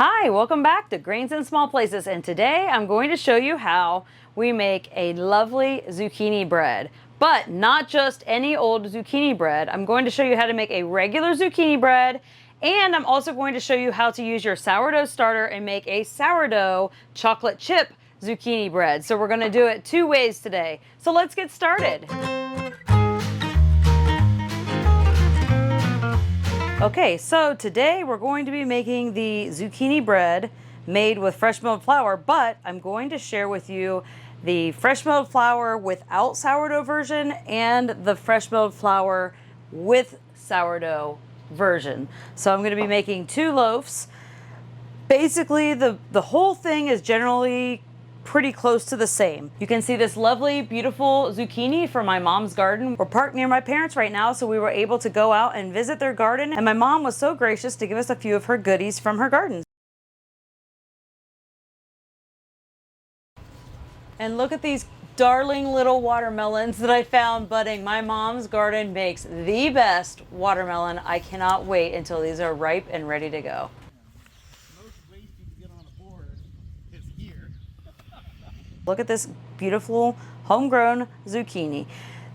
Hi, welcome back to Grains in Small Places, and today I'm going to show you how we make a lovely zucchini bread. But not just any old zucchini bread. I'm going to show you how to make a regular zucchini bread, and I'm also going to show you how to use your sourdough starter and make a sourdough chocolate chip zucchini bread. So we're going to do it two ways today. So let's get started. Okay, so today we're going to be making the zucchini bread made with fresh milled flour, but I'm going to share with you the fresh milled flour without sourdough version and the fresh milled flour with sourdough version. So I'm going to be making two loaves. Basically, the whole thing is generally pretty close to the same. You can see this lovely, beautiful zucchini from my mom's garden. We're parked near my parents right now, so we were able to go out and visit their garden, and my mom was so gracious to give us a few of her goodies from her garden. And look at these darling little watermelons that I found budding. My mom's garden makes the best watermelon. I cannot wait until these are ripe and ready to go. Look at this beautiful homegrown zucchini.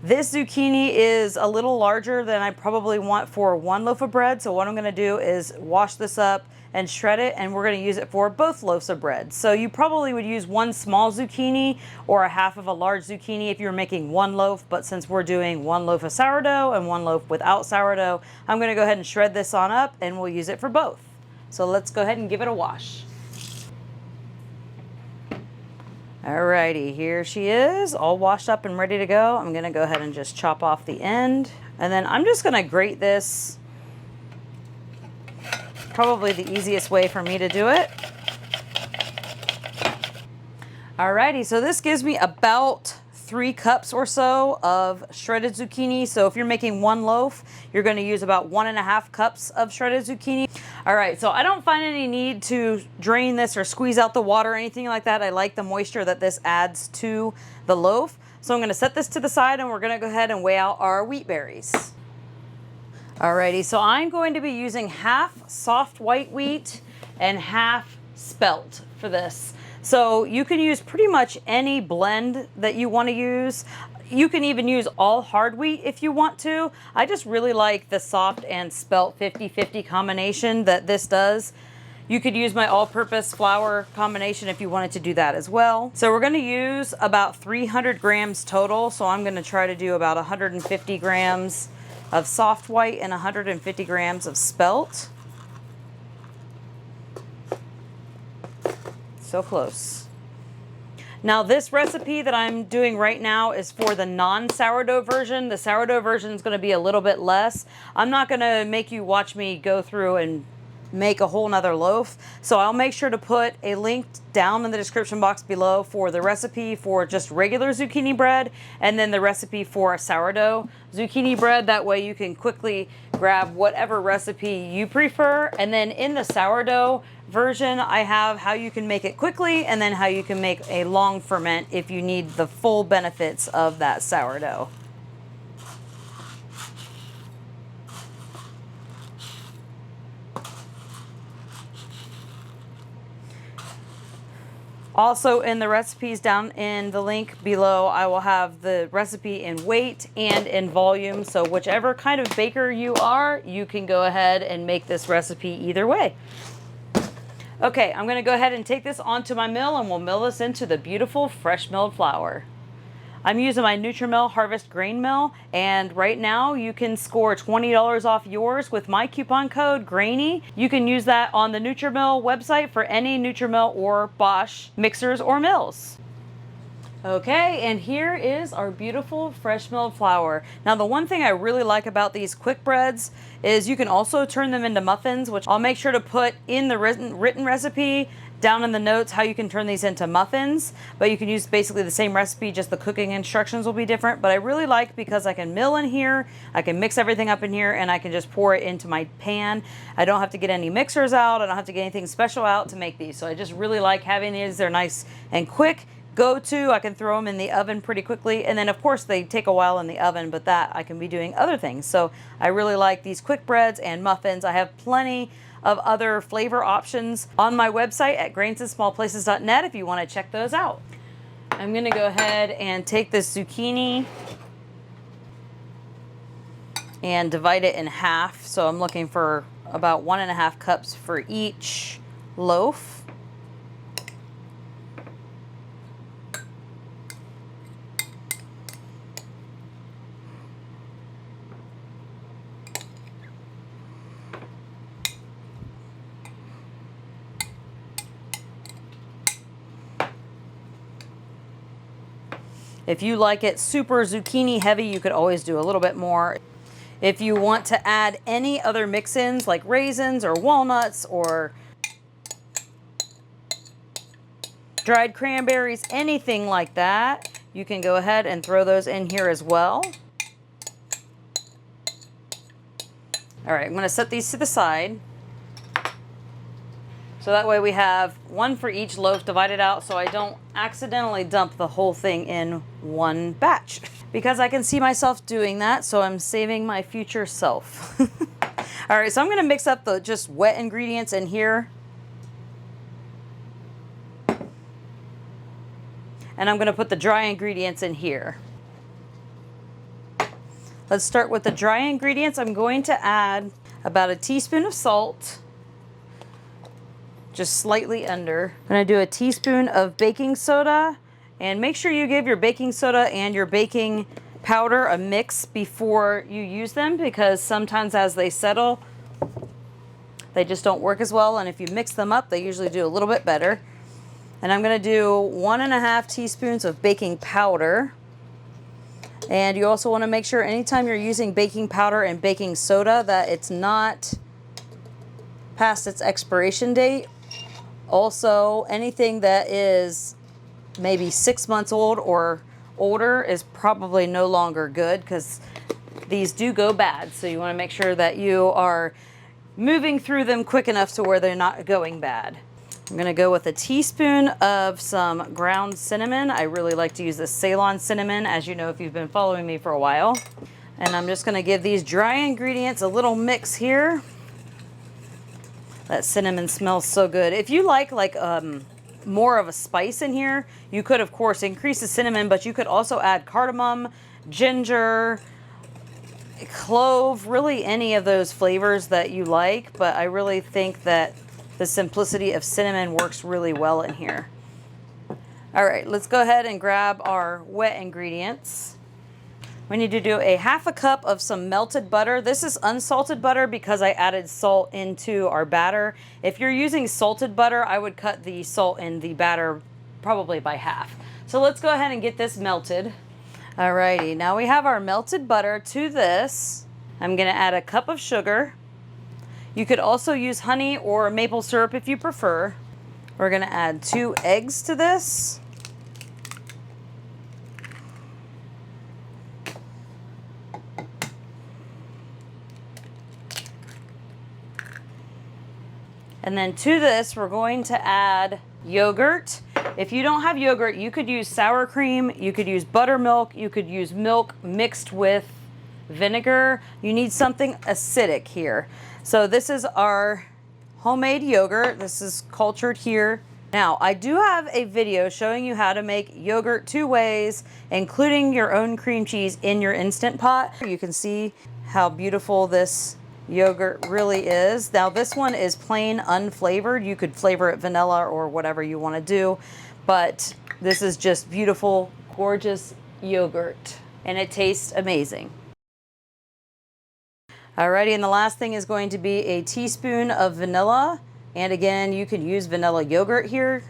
This zucchini is a little larger than I probably want for one loaf of bread. So what I'm going to do is wash this up and shred it, and we're going to use it for both loaves of bread. So you probably would use one small zucchini or a half of a large zucchini if you were making one loaf. But since we're doing one loaf of sourdough and one loaf without sourdough, I'm going to go ahead and shred this on up and we'll use it for both. So let's go ahead and give it a wash. Alrighty, here she is, all washed up and ready to go. I'm gonna go ahead and just chop off the end. And then I'm just gonna grate this. Probably the easiest way for me to do it. Alrighty, so this gives me about 3 cups or so of shredded zucchini. So if you're making one loaf, you're going to use about 1.5 cups of shredded zucchini. All right, so I don't find any need to drain this or squeeze out the water or anything like that. I like the moisture that this adds to the loaf. So I'm going to set this to the side, and we're going to go ahead and weigh out our wheat berries. Alrighty, so I'm going to be using half soft white wheat and half spelt for this. So you can use pretty much any blend that you want to use. You can even use all hard wheat if you want to. I just really like the soft and spelt 50-50 combination that this does. You could use my all-purpose flour combination if you wanted to do that as well. So we're going to use about 300 grams total. So I'm going to try to do about 150 grams of soft white and 150 grams of spelt. So close. Now this recipe that I'm doing right now is for the non-sourdough version. The sourdough version is going to be a little bit less. I'm not going to make you watch me go through and make a whole nother loaf. So I'll make sure to put a link down in the description box below for the recipe for just regular zucchini bread, and then the recipe for a sourdough zucchini bread. That way you can quickly grab whatever recipe you prefer. And then in the sourdough version, I have how you can make it quickly and then how you can make a long ferment if you need the full benefits of that sourdough. Also in the recipes down in the link below, I will have the recipe in weight and in volume. So whichever kind of baker you are, you can go ahead and make this recipe either way. Okay, I'm going to go ahead and take this onto my mill, and we'll mill this into the beautiful fresh milled flour. I'm using my Nutri-Mill Harvest Grain Mill, and right now you can score $20 off yours with my coupon code GRAINY. You can use that on the Nutri-Mill website for any Nutri-Mill or Bosch mixers or mills. Okay, and here is our beautiful fresh milled flour. Now the one thing I really like about these quick breads is you can also turn them into muffins, which I'll make sure to put in the written recipe down in the notes how you can turn these into muffins. But you can use basically the same recipe, just the cooking instructions will be different. But I really like because I can mill in here, I can mix everything up in here, and I can just pour it into my pan. I don't have to get any mixers out, I don't have to get anything special out to make these. So I just really like having these. They're nice and quick. Go-to, I can throw them in the oven pretty quickly, and then of course they take a while in the oven, but that I can be doing other things. So I really like these quick breads and muffins. I have plenty of other flavor options on my website at grainsandsmallplaces.net if you want to check those out. I'm going to go ahead and take this zucchini and divide it in half. So I'm looking for about 1.5 cups for each loaf. If you like it super zucchini heavy, you could always do a little bit more. If you want to add any other mix-ins like raisins or walnuts or dried cranberries, anything like that, you can go ahead and throw those in here as well. All right, I'm going to set these to the side. So that way we have one for each loaf divided out so I don't accidentally dump the whole thing in one batch. Because I can see myself doing that, so I'm saving my future self. All right, so I'm gonna mix up the just wet ingredients in here. And I'm gonna put the dry ingredients in here. Let's start with the dry ingredients. I'm going to add about a teaspoon of salt. Just slightly under. I'm gonna do a teaspoon of baking soda, and make sure you give your baking soda and your baking powder a mix before you use them, because sometimes as they settle, they just don't work as well, and if you mix them up, they usually do a little bit better. And I'm gonna do 1.5 teaspoons of baking powder. And you also wanna make sure anytime you're using baking powder and baking soda that it's not past its expiration date. Also, anything that is maybe 6 months old or older is probably no longer good, because these do go bad. So you want to make sure that you are moving through them quick enough to where they're not going bad. I'm going to go with a teaspoon of some ground cinnamon. I really like to use the Ceylon cinnamon, as you know if you've been following me for a while. And I'm just going to give these dry ingredients a little mix here. That cinnamon smells so good. If you like more of a spice in here, you could of course increase the cinnamon, but you could also add cardamom, ginger, clove, really any of those flavors that you like. But I really think that the simplicity of cinnamon works really well in here. All right, let's go ahead and grab our wet ingredients. We need to do a 1/2 cup of some melted butter. This is unsalted butter because I added salt into our batter. If you're using salted butter, I would cut the salt in the batter probably by half. So let's go ahead and get this melted. Alrighty, now we have our melted butter. To this, I'm gonna add a cup of sugar. You could also use honey or maple syrup if you prefer. We're gonna add 2 eggs to this. And then to this, we're going to add yogurt. If you don't have yogurt, you could use sour cream, you could use buttermilk, you could use milk mixed with vinegar. You need something acidic here. So this is our homemade yogurt. This is cultured here. Now, I do have a video showing you how to make yogurt 2 ways, including your own cream cheese in your Instant Pot. You can see how beautiful this yogurt really is. Now this one is plain unflavored. You could flavor it vanilla or whatever you want to do, but this is just beautiful, gorgeous yogurt, and it tastes amazing. Alrighty, and the last thing is going to be a teaspoon of vanilla, and again, you could use vanilla yogurt here,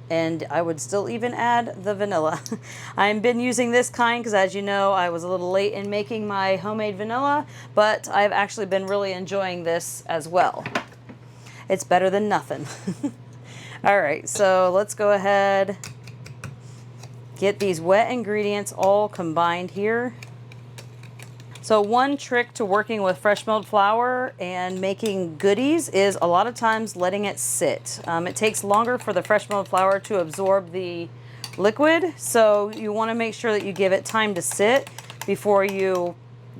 and I would still even add the vanilla. I've been using this kind because, as you know, I was a little late in making my homemade vanilla, but I've actually been really enjoying this as well. It's better than nothing. All right, so let's go ahead, get these wet ingredients all combined here. So one trick to working with fresh milled flour and making goodies is a lot of times letting it sit. It takes longer for the fresh milled flour to absorb the liquid, so you want to make sure that you give it time to sit before you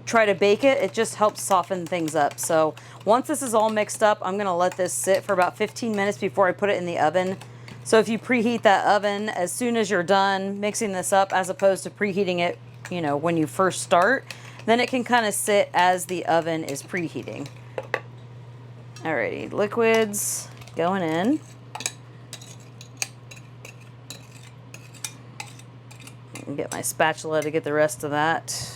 try to bake it, it just helps soften things up. So once this is all mixed up, I'm gonna let this sit for about 15 minutes before I put it in the oven. So if you preheat that oven as soon as you're done mixing this up, as opposed to preheating it, you know, when you first start, then it can kind of sit as the oven is preheating. Alrighty, liquids going in. Get my spatula to get the rest of that.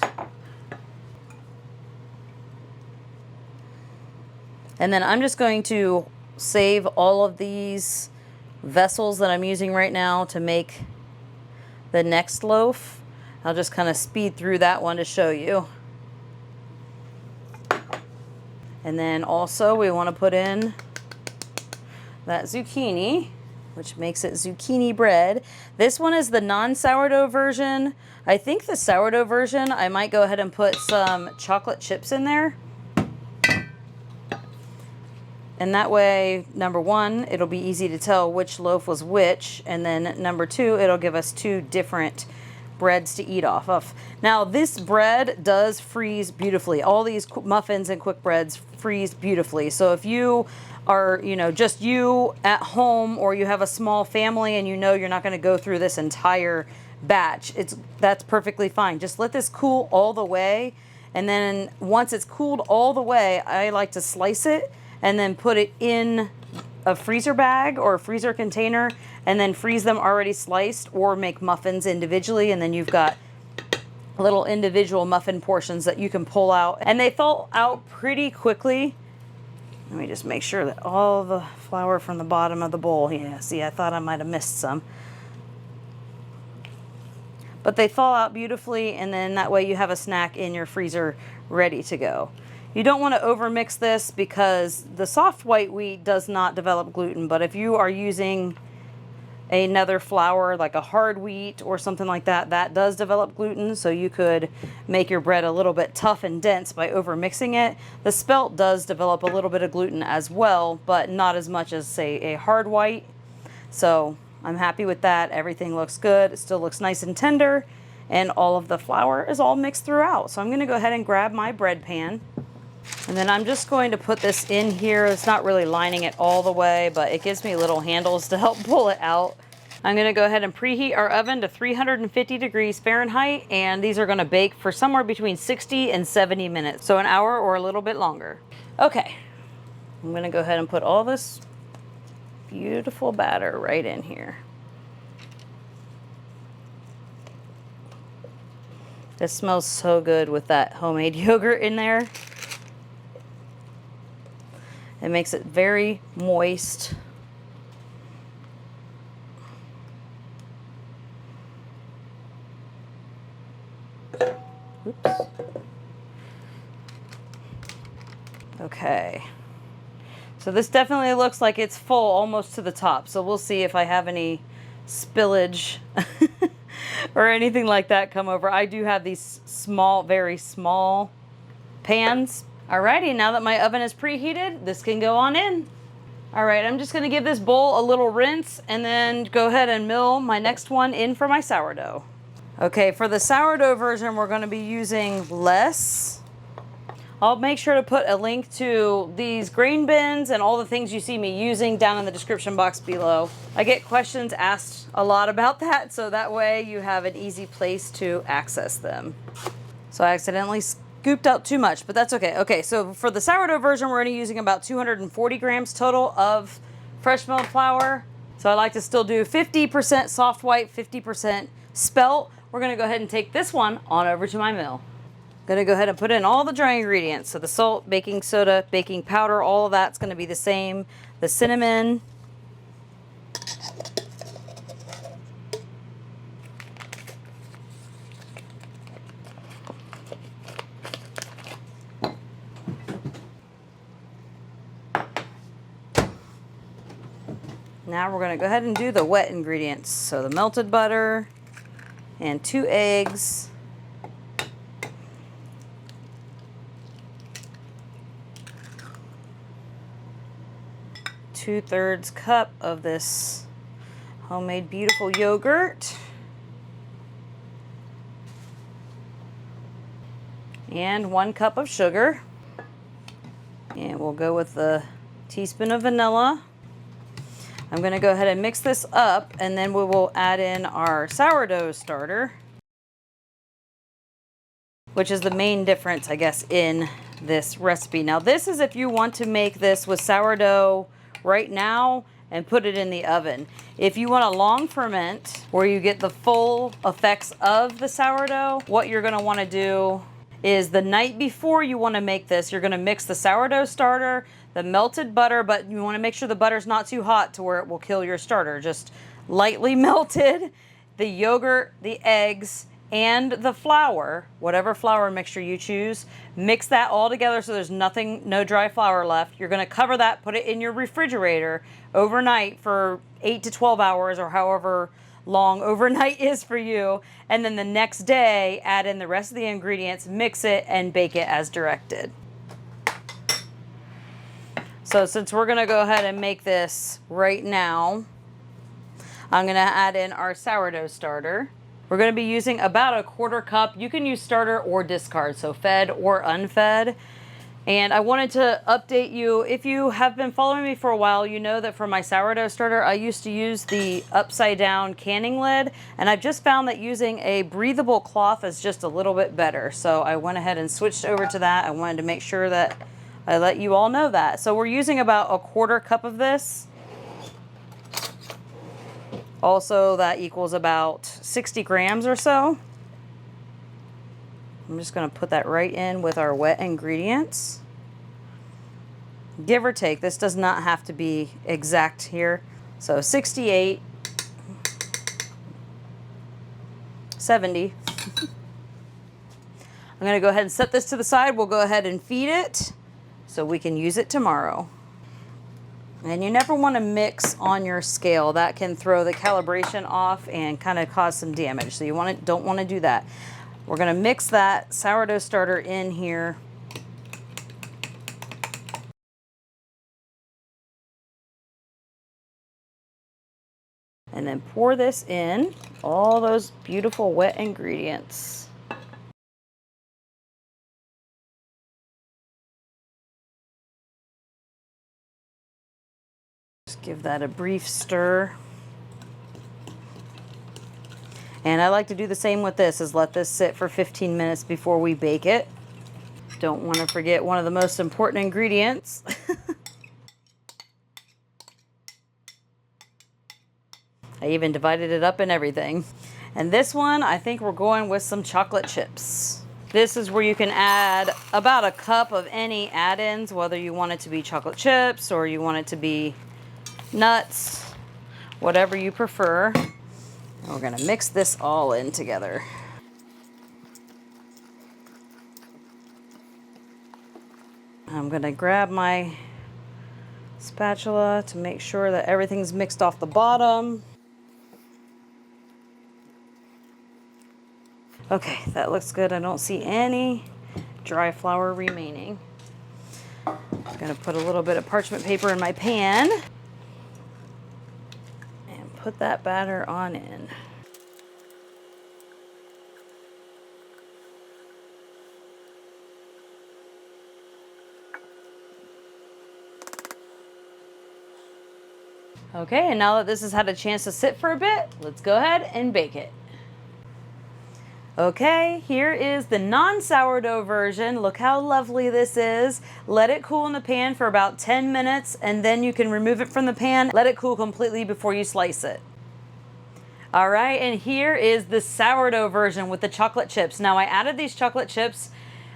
And then I'm just going to save all of these vessels that I'm using right now to make the next loaf. I'll just kind of speed through that one to show you. And then also we want to put in that zucchini, which makes it zucchini bread. This one is the non-sourdough version. I think the sourdough version, I might go ahead and put some chocolate chips in there. And that way, number one, it'll be easy to tell which loaf was which. And then number two, it'll give us two different breads to eat off of. Now, this bread does freeze beautifully. All these muffins and quick breads freeze beautifully. So if you are, you know, just you at home, or you have a small family and you know you're not going to go through this entire batch, that's perfectly fine. Just let this cool all the way. And then once it's cooled all the way, I like to slice it and then put it in a freezer bag or a freezer container, and then freeze them already sliced, or make muffins individually, and then you've got little individual muffin portions that you can pull out, and they thaw out pretty quickly. Let me just make sure that all the flour from the bottom of the bowl, yeah, see, I thought I might have missed some. But they thaw out beautifully, and then that way you have a snack in your freezer ready to go. You don't want to overmix this because the soft white wheat does not develop gluten, but if you are using another flour like a hard wheat or something like that, that does develop gluten, so you could make your bread a little bit tough and dense by overmixing it. The spelt does develop a little bit of gluten as well, but not as much as, say, a hard white. So I'm happy with that. Everything looks good. It still looks nice and tender, and all of the flour is all mixed throughout. So I'm going to go ahead and grab my bread pan. And then I'm just going to put this in here. It's not really lining it all the way, but it gives me little handles to help pull it out. I'm going to go ahead and preheat our oven to 350 degrees Fahrenheit, and these are going to bake for somewhere between 60 and 70 minutes, so an hour or a little bit longer. Okay, I'm going to go ahead and put all this beautiful batter right in here. This smells so good with that homemade yogurt in there. It makes it very moist. Oops. Okay. So this definitely looks like it's full almost to the top. So we'll see if I have any spillage or anything like that come over. I do have these small, very small pans. Alrighty, now that my oven is preheated, this can go on in. Alright, I'm just going to give this bowl a little rinse and then go ahead and mill my next one in for my sourdough. Okay, for the sourdough version, we're going to be using less. I'll make sure to put a link to these grain bins and all the things you see me using down in the description box below. I get questions asked a lot about that, so that way you have an easy place to access them. So I accidentally scooped out too much, but that's okay. Okay, so for the sourdough version, we're only using about 240 grams total of fresh milled flour. So I like to still do 50% soft white, 50% spelt. We're gonna go ahead and take this one on over to my mill. Gonna go ahead and put in all the dry ingredients. So the salt, baking soda, baking powder, all of that's gonna be the same. The cinnamon. Now we're going to go ahead and do the wet ingredients. So the melted butter and 2 eggs. Two-thirds cup of this homemade beautiful yogurt. and 1 cup of sugar. And we'll go with the teaspoon of vanilla. I'm going to go ahead and mix this up, and then we will add in our sourdough starter, which is the main difference, I guess, in this recipe. Now, this is if you want to make this with sourdough right now and put it in the oven. If you want a long ferment where you get the full effects of the sourdough, what you're going to want to do is the night before you want to make this, you're going to mix the sourdough starter, the melted butter, but you want to make sure the butter's not too hot to where it will kill your starter. Just lightly melted, the yogurt, the eggs, and the flour, whatever flour mixture you choose. Mix that all together so there's nothing, no dry flour left. You're going to cover that, put it in your refrigerator overnight for 8 to 12 hours or however long overnight is for you. And then the next day, add in the rest of the ingredients, mix it, and bake it as directed. So since we're going to go ahead and make this right now, I'm going to add in our sourdough starter. We're going to be using about a 1/4 cup. You can use starter or discard, so fed or unfed. And I wanted to update you. If you have been following me for a while, you know that for my sourdough starter, I used to use the upside down canning lid. And I've just found that using a breathable cloth is just a little bit better. So I went ahead and switched over to that. I wanted to make sure that I let you all know that. So we're using about a 1/4 cup of this. Also, that equals about 60 grams or so. I'm just going to put that right in with our wet ingredients. Give or take. This does not have to be exact here. So 68, 70. I'm going to go ahead and set this to the side. We'll go ahead and feed it so we can use it tomorrow. And you never want to mix on your scale. That can throw the calibration off and kind of cause some damage. So you don't want to do that. We're going to mix that sourdough starter in here. And then pour this in, all those beautiful wet ingredients. Just give that a brief stir. And I like to do the same with this, is let this sit for 15 minutes before we bake it. Don't want to forget one of the most important ingredients. I even divided it up and everything. And this one, I think we're going with some chocolate chips. This is where you can add about a cup of any add-ins, whether you want it to be chocolate chips or you want it to be nuts, whatever you prefer. And we're going to mix this all in together. I'm going to grab my spatula to make sure that everything's mixed off the bottom. Okay, that looks good. I don't see any dry flour remaining. I'm going to put a little bit of parchment paper in my pan and put that batter on in. Okay, and now that this has had a chance to sit for a bit, let's go ahead and bake it. Okay, here is the non-sourdough version. Look how lovely this is. Let it cool in the pan for about 10 minutes and then you can remove it from the pan. Let it cool completely before you slice it. All right, and here is the sourdough version with the chocolate chips. Now I added these chocolate chips.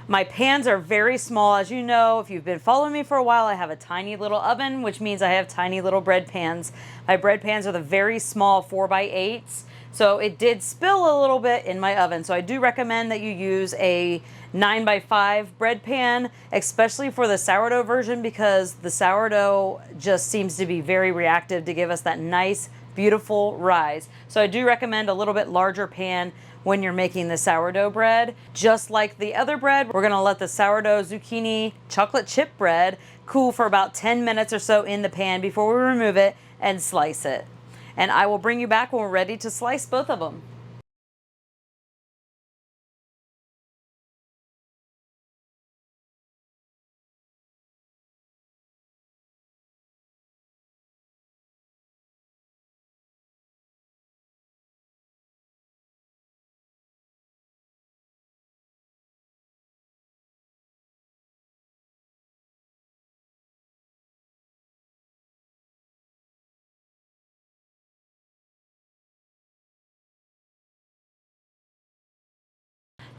My pans are very small. As you know, if you've been following me for a while, I have a tiny little oven, which means I have tiny little bread pans. My bread pans are the very small 4x8s. So it did spill a little bit in my oven. So I do recommend that you use a 9x5 bread pan, especially for the sourdough version, because the sourdough just seems to be very reactive to give us that nice, beautiful rise. So I do recommend a little bit larger pan when you're making the sourdough bread. Just like the other bread, we're gonna let the sourdough zucchini chocolate chip bread cool for about 10 minutes or so in the pan before we remove it and slice it. And I will bring you back when we're ready to slice both of them.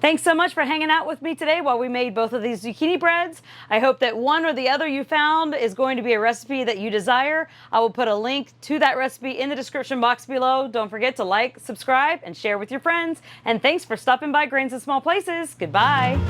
Thanks so much for hanging out with me today while we made both of these zucchini breads. I hope that one or the other you found is going to be a recipe that you desire. I will put a link to that recipe in the description box below. Don't forget to like, subscribe, and share with your friends. And thanks for stopping by Grains in Small Places. Goodbye.